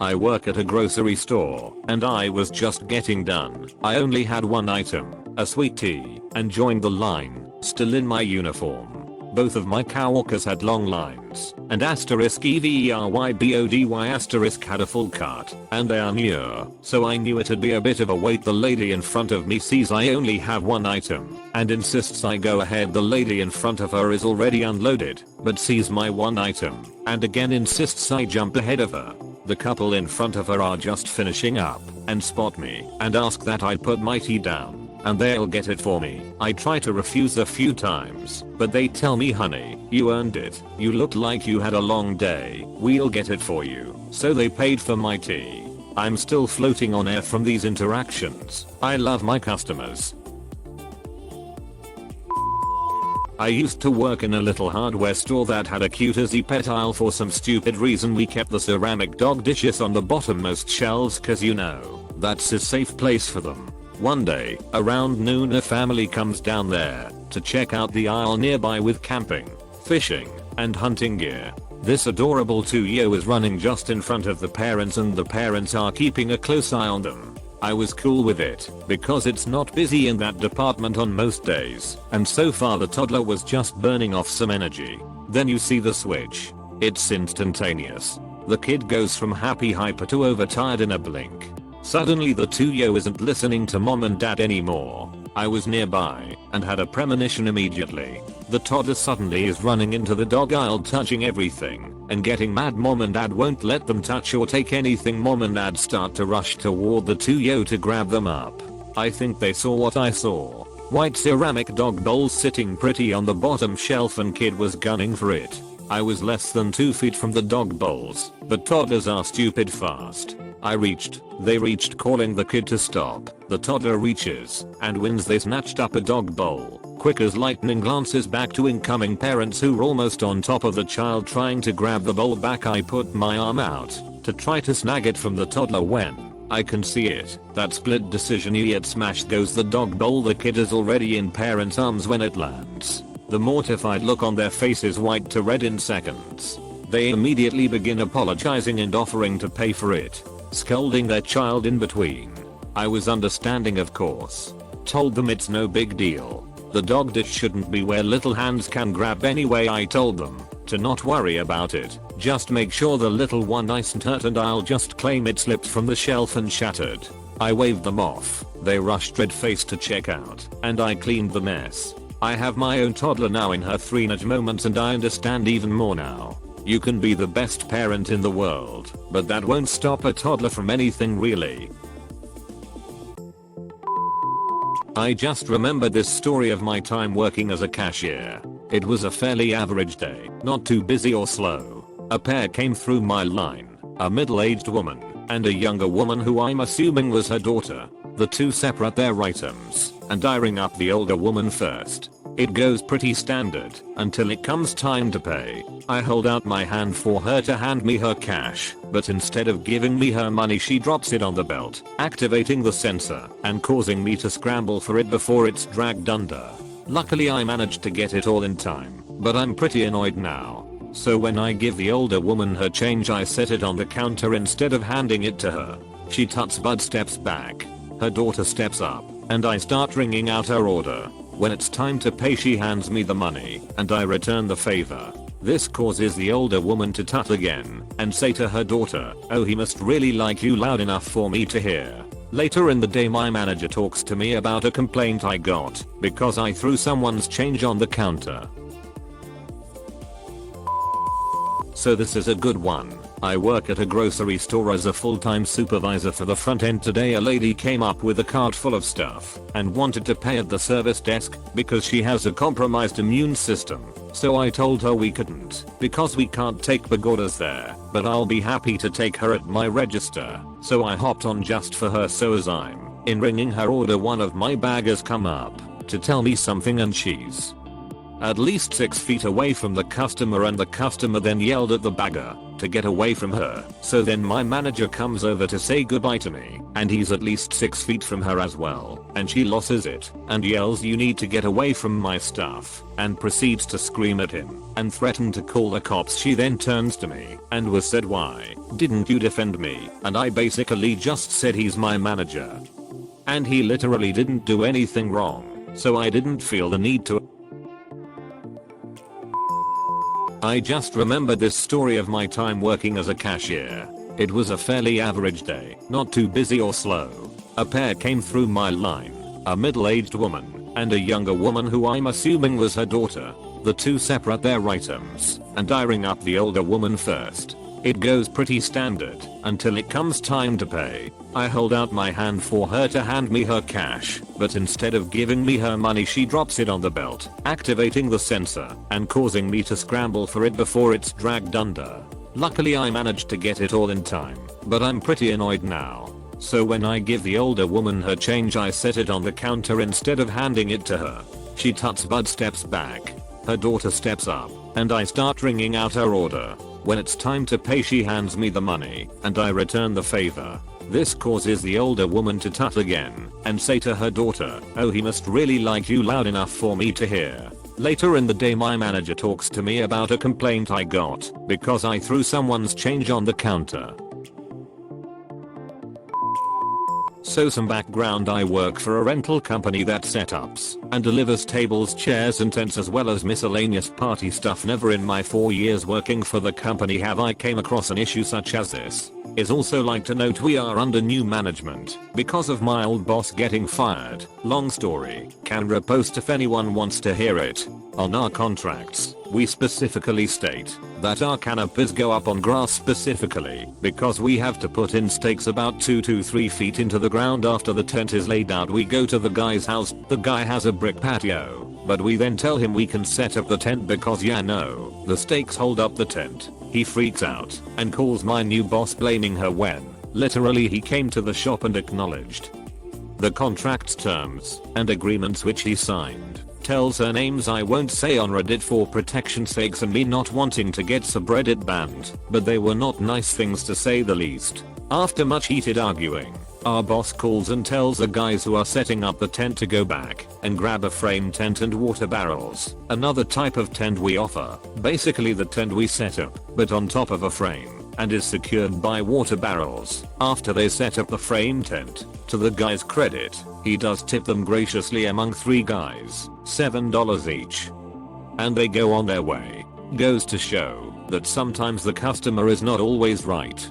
I work at a grocery store, and I was just getting done. I only had one item, a sweet tea, and joined the line, still in my uniform. Both of my coworkers had long lines, and *EVERYBODY* had a full cart, and they are near, so I knew it'd be a bit of a wait. The lady in front of me sees I only have one item, and insists I go ahead. The lady in front of her is already unloaded, but sees my one item, and again insists I jump ahead of her. The couple in front of her are just finishing up, and spot me, and ask that I put my tea down, and they'll get it for me. I try to refuse a few times, but they tell me, honey, you earned it. You looked like you had a long day. We'll get it for you. So they paid for my tea. I'm still floating on air from these interactions. I love my customers. I used to work in a little hardware store that had a cute Izzy pet aisle. For some stupid reason we kept the ceramic dog dishes on the bottommost shelves, cause you know, that's a safe place for them. One day, around noon, a family comes down there to check out the aisle nearby with camping, fishing, and hunting gear. This adorable 2-year is running just in front of the parents, and the parents are keeping a close eye on them. I was cool with it, because it's not busy in that department on most days, and so far the toddler was just burning off some energy. Then you see the switch. It's instantaneous. The kid goes from happy hyper to overtired in a blink. Suddenly the 2-year isn't listening to mom and dad anymore. I was nearby, and had a premonition immediately. The toddler suddenly is running into the dog aisle, touching everything, and getting mad. Mom and dad won't let them touch or take anything. Mom and dad start to rush toward the 2-year to grab them up. I think they saw what I saw. White ceramic dog bowls sitting pretty on the bottom shelf, and kid was gunning for it. I was less than 2 feet from the dog bowls, but toddlers are stupid fast. They reached, calling the kid to stop. The toddler reaches and wins. They snatched up a dog bowl. Quick as lightning, glances back to incoming parents who were almost on top of the child trying to grab the bowl back. I put my arm out to try to snag it from the toddler when I can see it. That split decision, yet smash goes the dog bowl. The kid is already in parents' arms when it lands. The mortified look on their faces white to red in seconds. They immediately begin apologizing and offering to pay for it, scolding their child in between. I was understanding, of course. Told them it's no big deal. The dog dish shouldn't be where little hands can grab anyway. I told them to not worry about it. Just make sure the little one isn't hurt, and I'll just claim it slipped from the shelf and shattered. I waved them off. They rushed red-faced to check out, and I cleaned the mess. I have my own toddler now in her teenage moments, and I understand even more now. You can be the best parent in the world, but that won't stop a toddler from anything, really. I just remembered this story of my time working as a cashier. It was a fairly average day, not too busy or slow. A pair came through my line, a middle-aged woman and a younger woman who I'm assuming was her daughter. The two separate their items, and I ring up the older woman first. It goes pretty standard until it comes time to pay. I hold out my hand for her to hand me her cash, but instead of giving me her money, she drops it on the belt, activating the sensor and causing me to scramble for it before it's dragged under. Luckily I managed to get it all in time, but I'm pretty annoyed now. So when I give the older woman her change, I set it on the counter instead of handing it to her. She tuts but steps back. Her daughter steps up, and I start ringing out her order. When it's time to pay, she hands me the money, and I return the favor. This causes the older woman to tut again and say to her daughter, "Oh, he must really like you," loud enough for me to hear. Later in the day, my manager talks to me about a complaint I got because I threw someone's change on the counter. So this is a good one. I work at a grocery store as a full-time supervisor for the front end. Today a lady came up with a cart full of stuff and wanted to pay at the service desk because she has a compromised immune system. So I told her we couldn't because we can't take big orders there, but I'll be happy to take her at my register. So I hopped on just for her. So as I'm in ringing her order, one of my baggers come up to tell me something, and she's at least 6 feet away from the customer, and the customer then yelled at the bagger, to get away from her. So then my manager comes over to say goodbye to me, and he's at least 6 feet from her as well, and she loses it and yells, "You need to get away from my stuff," and proceeds to scream at him and threaten to call the cops. She then turns to me and was said, "Why didn't you defend me?" And I basically just said he's my manager. And he literally didn't do anything wrong, so I didn't feel the need to. I just remembered this story of my time working as a cashier. It was a fairly average day, not too busy or slow. A pair came through my line, a middle-aged woman and a younger woman who I'm assuming was her daughter. The two separate their items, and I ring up the older woman first. It goes pretty standard until it comes time to pay. I hold out my hand for her to hand me her cash, but instead of giving me her money she drops it on the belt, activating the sensor and causing me to scramble for it before it's dragged under. Luckily I managed to get it all in time, but I'm pretty annoyed now. So when I give the older woman her change I set it on the counter instead of handing it to her. She tuts but steps back. Her daughter steps up, and I start ringing out her order. When it's time to pay she hands me the money, and I return the favor. This causes the older woman to tut again, and say to her daughter, "Oh, he must really like you," loud enough for me to hear. Later in the day my manager talks to me about a complaint I got, because I threw someone's change on the counter. So some background: I work for a rental company that setups and delivers tables, chairs and tents as well as miscellaneous party stuff. Never in my 4 years working for the company have I came across an issue such as this. Is also like to note we are under new management because of my old boss getting fired. Long story, can repost if anyone wants to hear it. On our contracts, we specifically state that our canopies go up on grass specifically because we have to put in stakes about 2 to 3 feet into the ground after the tent is laid out. We go to the guy's house. The guy has a brick patio, but we then tell him we can set up the tent because the stakes hold up the tent. He freaks out and calls my new boss, blaming her when literally he came to the shop and acknowledged the contract's terms and agreements which he signed. Tells her names I won't say on Reddit for protection's sakes and me not wanting to get subreddit banned, but they were not nice things to say the least. After much heated arguing, our boss calls and tells the guys who are setting up the tent to go back and grab a frame tent and water barrels, another type of tent we offer, basically the tent we set up, but on top of a frame, and is secured by water barrels. After they set up the frame tent, to the guy's credit, he does tip them graciously among 3 guys, $7 each. And they go on their way. Goes to show that sometimes the customer is not always right.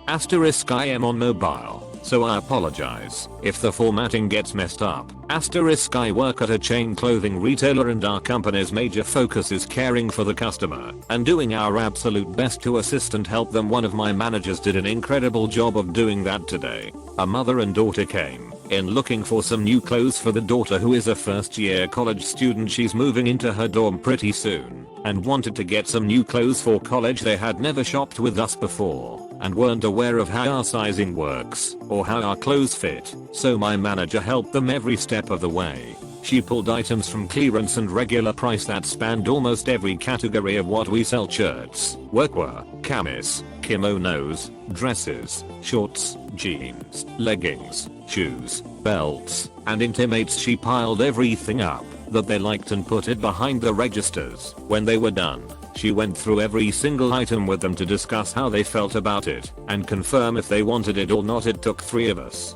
Asterisk I am on mobile, so I apologize if the formatting gets messed up. Asterisk I work at a chain clothing retailer and our company's major focus is caring for the customer and doing our absolute best to assist and help them. One of my managers did an incredible job of doing that today. A mother and daughter came in looking for some new clothes for the daughter, who is a first year college student. She's moving into her dorm pretty soon and wanted to get some new clothes for college. They had never shopped with us before and weren't aware of how our sizing works or how our clothes fit, so my manager helped them every step of the way. She pulled items from clearance and regular price that spanned almost every category of what we sell: shirts, workwear, camis, kimonos, dresses, shorts, jeans, leggings, shoes, belts, and intimates. She piled everything up that they liked and put it behind the registers. When they were done, she went through every single item with them to discuss how they felt about it and confirm if they wanted it or not. It took 3 of us,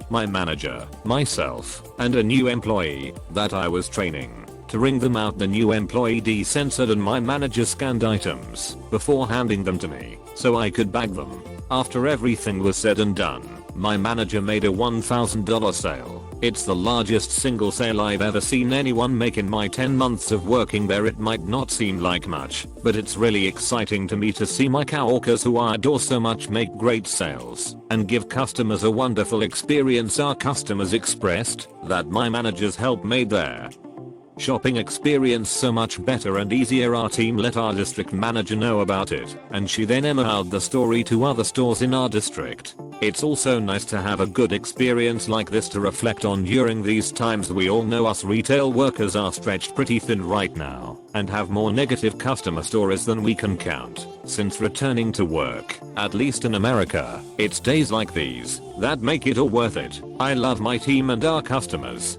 my manager, myself, and a new employee that I was training, to ring them out. The new employee decensored and my manager scanned items before handing them to me so I could bag them. After everything was said and done, my manager made a $1,000 sale. It's the largest single sale I've ever seen anyone make in my 10 months of working there. It might not seem like much, but it's really exciting to me to see my coworkers who I adore so much make great sales and give customers a wonderful experience. Our customers expressed that my manager's help made their shopping experience so much better and easier. Our team let our district manager know about it, and she then emailed the story to other stores in our district. It's also nice to have a good experience like this to reflect on during these times. We all know us retail workers are stretched pretty thin right now and have more negative customer stories than we can count. Since returning to work, at least in America, it's days like these that make it all worth it. I love my team and our customers.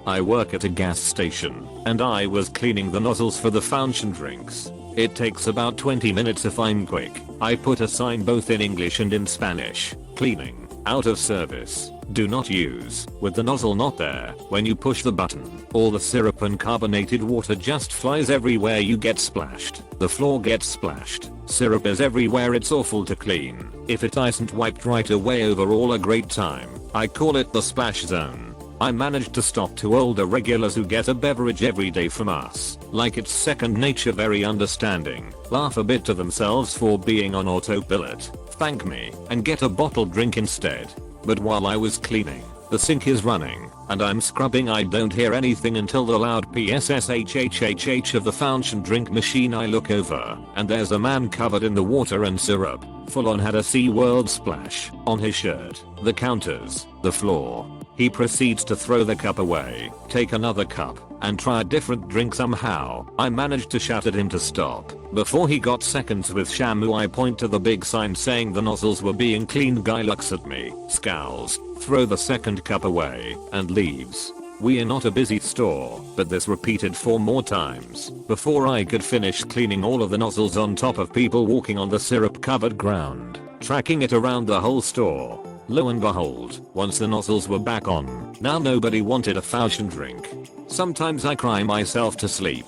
I work at a gas station, and I was cleaning the nozzles for the fountain drinks. It takes about 20 minutes if I'm quick. I put a sign both in English and in Spanish: cleaning, out of service, do not use, with the nozzle not there. When you push the button, all the syrup and carbonated water just flies everywhere. You get splashed. The floor gets splashed. Syrup is everywhere. It's awful to clean. If it isn't wiped right away, overall a great time. I call it the splash zone. I managed to stop 2 older regulars who get a beverage every day from us, like it's second nature. Very understanding, laugh a bit to themselves for being on autopilot, thank me, and get a bottled drink instead. But while I was cleaning, the sink is running, and I'm scrubbing. I don't hear anything until the loud psshhhh of the fountain drink machine. I look over, and there's a man covered in the water and syrup, full on had a SeaWorld splash on his shirt, the counters, the floor. He proceeds to throw the cup away, take another cup, and try a different drink. Somehow, I managed to shout at him to stop. Before he got seconds with Shamu, I point to the big sign saying the nozzles were being cleaned. Guy looks at me, scowls, throw the second cup away, and leaves. We are not a busy store, but this repeated 4 more times before I could finish cleaning all of the nozzles on top of people walking on the syrup covered ground, tracking it around the whole store. Lo and behold, once the nozzles were back on, now nobody wanted a fountain drink. Sometimes I cry myself to sleep.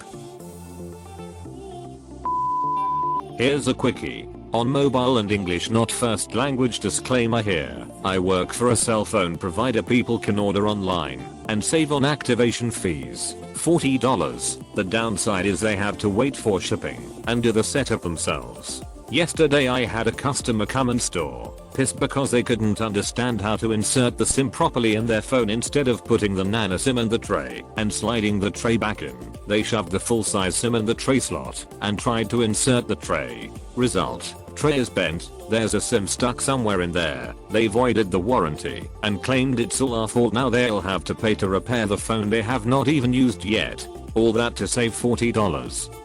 Here's a quickie. On mobile and English not first language disclaimer here. I work for a cell phone provider. People can order online and save on activation fees, $40. The downside is they have to wait for shipping and do the setup themselves. Yesterday I had a customer come in store, pissed because they couldn't understand how to insert the SIM properly in their phone. Instead of putting the nano SIM in the tray and sliding the tray back in, they shoved the full-size SIM in the tray slot and tried to insert the tray. Result: tray is bent, there's a SIM stuck somewhere in there. They voided the warranty and claimed it's all our fault. Now they'll have to pay to repair the phone they have not even used yet. All that to save $40.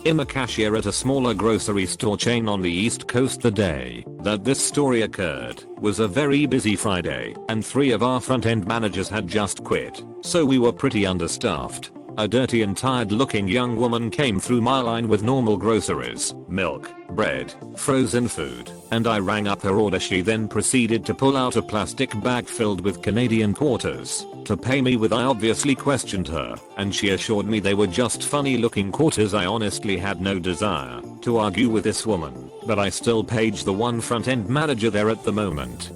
I'm a cashier at a smaller grocery store chain on the East Coast. The day that this story occurred was a very busy Friday, and 3 of our front-end managers had just quit, so we were pretty understaffed. A dirty and tired looking young woman came through my line with normal groceries, milk, bread, frozen food, and I rang up her order. She then proceeded to pull out a plastic bag filled with Canadian quarters to pay me with. I obviously questioned her, and she assured me they were just funny looking quarters. I honestly had no desire to argue with this woman, but I still paged the one front-end manager there at the moment,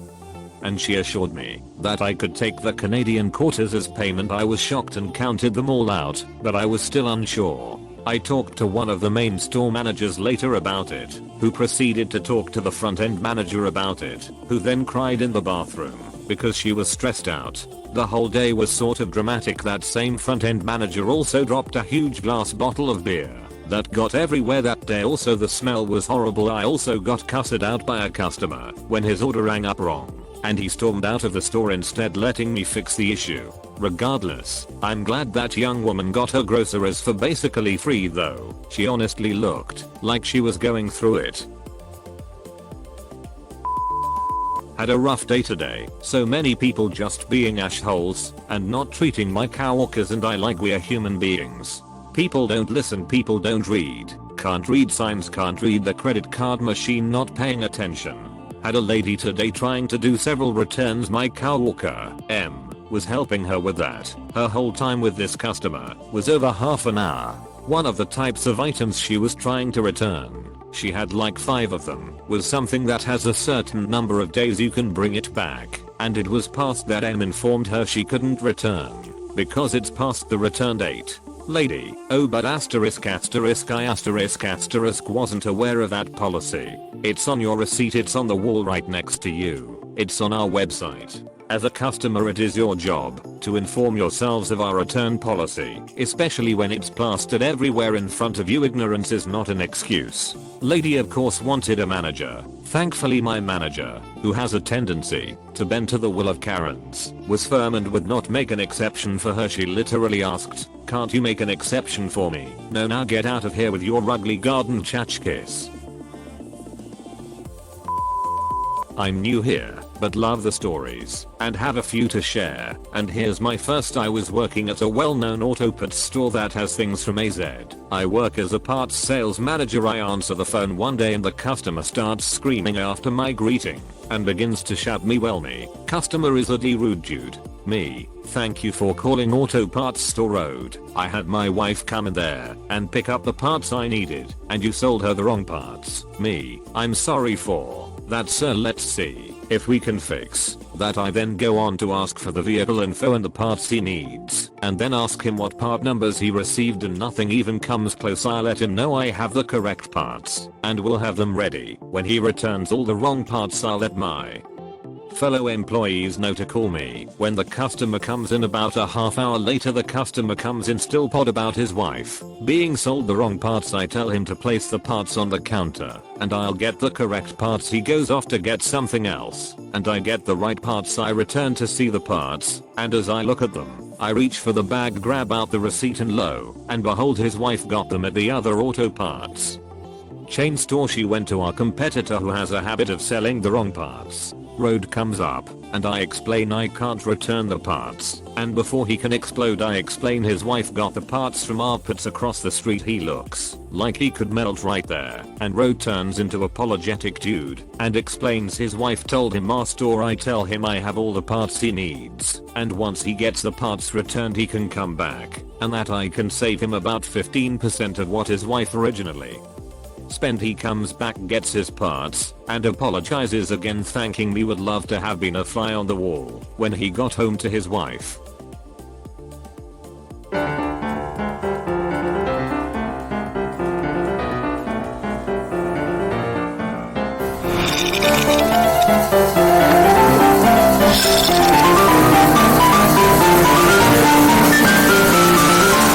and she assured me that I could take the Canadian quarters as payment. I was shocked and counted them all out, but I was still unsure. I talked to one of the main store managers later about it, who proceeded to talk to the front-end manager about it, who then cried in the bathroom because she was stressed out. The whole day was sort of dramatic. That same front-end manager also dropped a huge glass bottle of beer that got everywhere that day. Also, the smell was horrible. I also got cussed out by a customer when his order rang up wrong, and he stormed out of the store instead letting me fix the issue. Regardless, I'm glad that young woman got her groceries for basically free though. She honestly looked like she was going through it. Had a rough day today. So many people just being assholes and not treating my coworkers and I like we are human beings. People don't listen, people don't read, can't read signs, can't read the credit card machine, not paying attention. Had a lady today trying to do several returns. My coworker, M, was helping her with that. Her whole time with this customer was over half an hour. One of the types of items she was trying to return, she had like 5 of them, was something that has a certain number of days you can bring it back, and it was past that. M informed her she couldn't return because it's past the return date. Lady, oh but asterisk asterisk I asterisk asterisk wasn't aware of that policy. It's on your receipt, it's on the wall right next to you. It's on our website. As a customer, it is your job to inform yourselves of our return policy, especially when it's plastered everywhere in front of you. Ignorance is not an excuse. Lady of course wanted a manager. Thankfully my manager, who has a tendency to bend to the will of Karens, was firm and would not make an exception for her. She literally asked, "Can't you make an exception for me?" "No, now get out of here with your ugly garden tchotchkes." I'm new here, but love the stories and have a few to share. And here's my first. I was working at a well-known auto parts store that has things from AZ. I work as a parts sales manager. I answer the phone one day and the customer starts screaming after my greeting and begins to shout, "Me well me, customer is a rude dude." Me, "Thank you for calling Auto Parts Store Road. I had my wife come in there and pick up the parts I needed and you sold her the wrong parts." Me, "I'm sorry for that sir, let's see if we can fix that." I then go on to ask for the vehicle info and the parts he needs and then ask him what part numbers he received and nothing even comes close. I let him know I have the correct parts and will have them ready. When he returns all the wrong parts, I'll let my fellow employees know to call me when the customer comes in. About a half hour later the customer comes in still pod about his wife being sold the wrong parts. I tell him to place the parts on the counter and I'll get the correct parts. He goes off to get something else and I get the right parts. I return to see the parts and as I look at them I reach for the bag, grab out the receipt and lo and behold, his wife got them at the other auto parts chain store. She went to our competitor who has a habit of selling the wrong parts. Road comes up and I explain I can't return the parts, and before he can explode I explain his wife got the parts from our parts across the street. He looks like he could melt right there and Road turns into apologetic dude and explains his wife told him our store. I tell him I have all the parts he needs and once he gets the parts returned he can come back and that I can save him about 15% of what his wife originally spent. He comes back, gets his parts and apologizes again, thanking me. Would love to have been a fly on the wall when he got home to his wife.